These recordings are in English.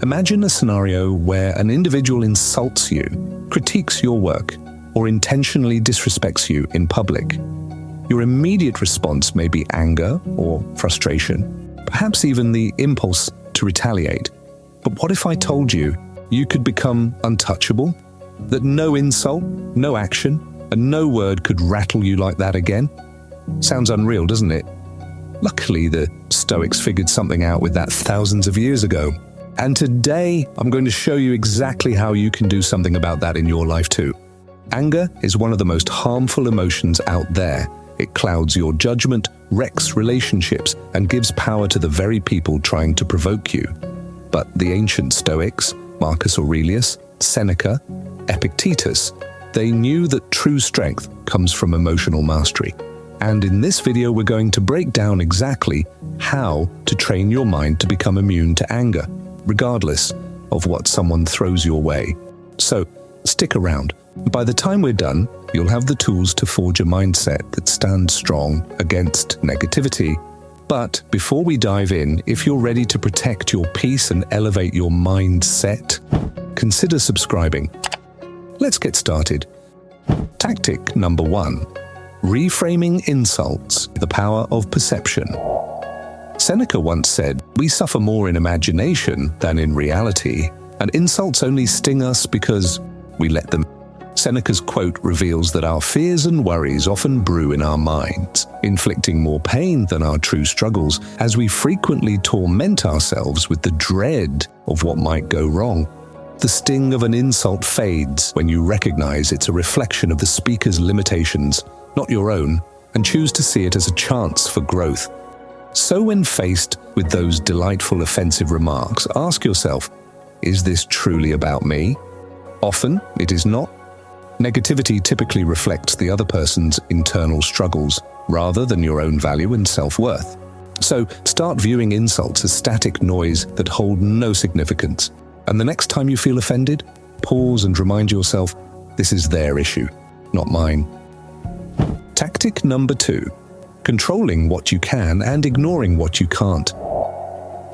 Imagine a scenario where an individual insults you, critiques your work, or intentionally disrespects you in public. Your immediate response may be anger or frustration, perhaps even the impulse to retaliate. But what if I told you you could become untouchable? That no insult, no action, and no word could rattle you like that again? Sounds unreal, doesn't it? Luckily, the Stoics figured something out with that thousands of years ago. And today, I'm going to show you exactly how you can do something about that in your life too. Anger is one of the most harmful emotions out there. It clouds your judgment, wrecks relationships, and gives power to the very people trying to provoke you. But the ancient Stoics, Marcus Aurelius, Seneca, Epictetus, they knew that true strength comes from emotional mastery. And in this video, we're going to break down exactly how to train your mind to become immune to anger, regardless of what someone throws your way. So, stick around. By the time we're done, you'll have the tools to forge a mindset that stands strong against negativity. But before we dive in, if you're ready to protect your peace and elevate your mindset, consider subscribing. Let's get started. Tactic number 1. Reframing insults, the power of perception. Seneca once said, "We suffer more in imagination than in reality, and insults only sting us because we let them." Seneca's quote reveals that our fears and worries often brew in our minds, inflicting more pain than our true struggles, as we frequently torment ourselves with the dread of what might go wrong. The sting of an insult fades when you recognize it's a reflection of the speaker's limitations, not your own, and choose to see it as a chance for growth. So when faced with those delightful offensive remarks, ask yourself, is this truly about me? Often, it is not. Negativity typically reflects the other person's internal struggles, rather than your own value and self-worth. So start viewing insults as static noise that hold no significance. And the next time you feel offended, pause and remind yourself, this is their issue, not mine. Tactic number 2. Controlling what you can and ignoring what you can't.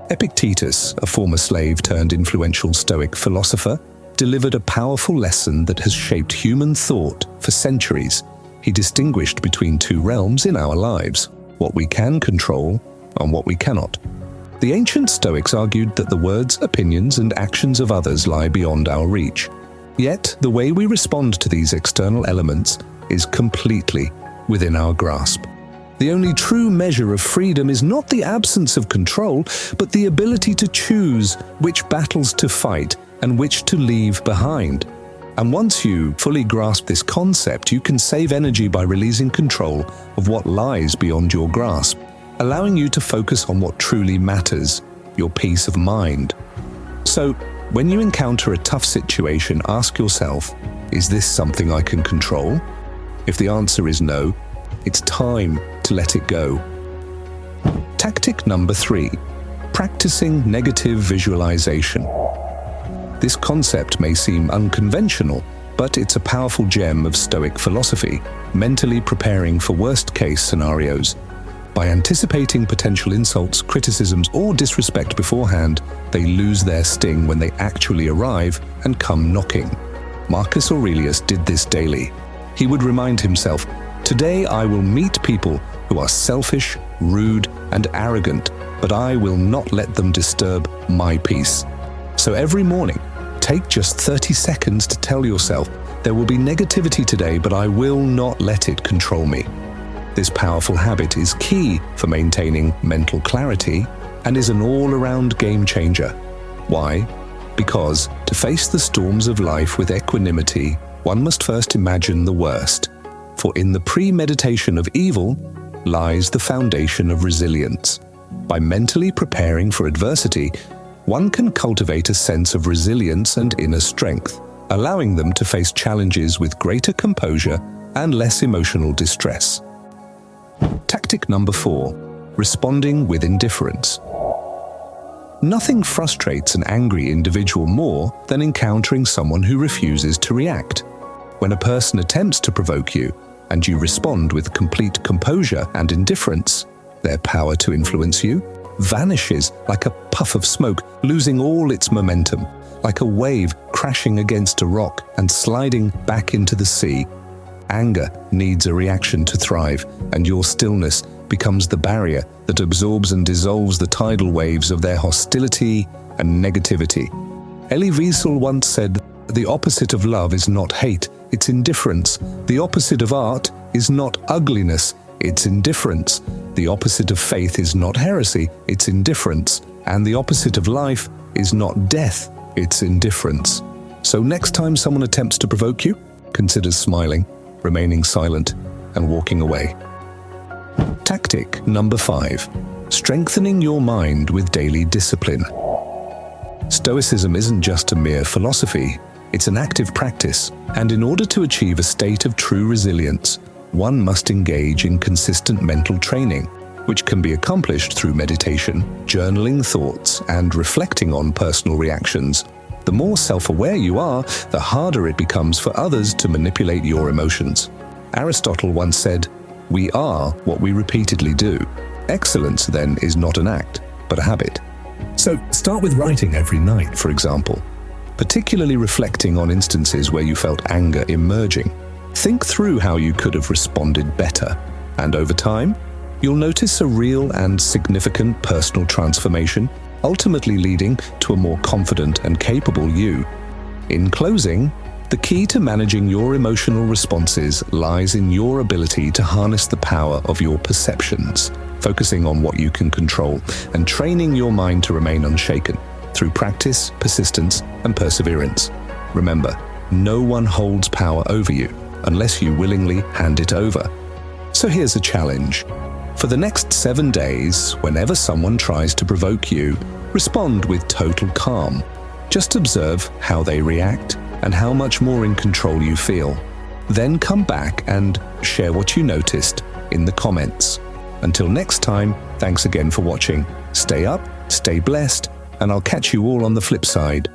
Epictetus, a former slave turned influential Stoic philosopher, delivered a powerful lesson that has shaped human thought for centuries. He distinguished between two realms in our lives, what we can control and what we cannot. The ancient Stoics argued that the words, opinions, and actions of others lie beyond our reach. Yet, the way we respond to these external elements is completely within our grasp. The only true measure of freedom is not the absence of control, but the ability to choose which battles to fight and which to leave behind. And once you fully grasp this concept, you can save energy by releasing control of what lies beyond your grasp, allowing you to focus on what truly matters, your peace of mind. So, when you encounter a tough situation, ask yourself, is this something I can control? If the answer is no, it's time to let it go. Tactic number 3. Practicing negative visualization. This concept may seem unconventional, but it's a powerful gem of Stoic philosophy, mentally preparing for worst-case scenarios. By anticipating potential insults, criticisms, or disrespect beforehand, they lose their sting when they actually arrive and come knocking. Marcus Aurelius did this daily. He would remind himself, "Today I will meet people who are selfish, rude, and arrogant, but I will not let them disturb my peace." So every morning, take just 30 seconds to tell yourself, there will be negativity today, but I will not let it control me. This powerful habit is key for maintaining mental clarity and is an all-around game changer. Why? Because to face the storms of life with equanimity, one must first imagine the worst. For in the premeditation of evil lies the foundation of resilience. By mentally preparing for adversity, one can cultivate a sense of resilience and inner strength, allowing them to face challenges with greater composure and less emotional distress. Tactic number 4. Responding with indifference. Nothing frustrates an angry individual more than encountering someone who refuses to react. When a person attempts to provoke you, and you respond with complete composure and indifference, their power to influence you vanishes like a puff of smoke, losing all its momentum, like a wave crashing against a rock and sliding back into the sea. Anger needs a reaction to thrive, and your stillness becomes the barrier that absorbs and dissolves the tidal waves of their hostility and negativity. Elie Wiesel once said, "The opposite of love is not hate, it's indifference. The opposite of art is not ugliness, it's indifference. The opposite of faith is not heresy, it's indifference. And the opposite of life is not death, it's indifference." So next time someone attempts to provoke you, consider smiling, remaining silent, and walking away. Tactic number 5. Strengthening your mind with daily discipline. Stoicism isn't just a mere philosophy, it's an active practice, and in order to achieve a state of true resilience, one must engage in consistent mental training, which can be accomplished through meditation, journaling thoughts, and reflecting on personal reactions. The more self-aware you are, the harder it becomes for others to manipulate your emotions. Aristotle once said, "We are what we repeatedly do." Excellence, then, is not an act, but a habit. So start with writing every night, for example, particularly reflecting on instances where you felt anger emerging. Think through how you could have responded better, and over time, you'll notice a real and significant personal transformation, ultimately leading to a more confident and capable you. In closing, the key to managing your emotional responses lies in your ability to harness the power of your perceptions, focusing on what you can control and training your mind to remain unshaken through practice, persistence, and perseverance. Remember, no one holds power over you unless you willingly hand it over. So here's a challenge. For the next 7 days, whenever someone tries to provoke you, respond with total calm. Just observe how they react and how much more in control you feel. Then come back and share what you noticed in the comments. Until next time, thanks again for watching. Stay up, stay blessed, and I'll catch you all on the flip side.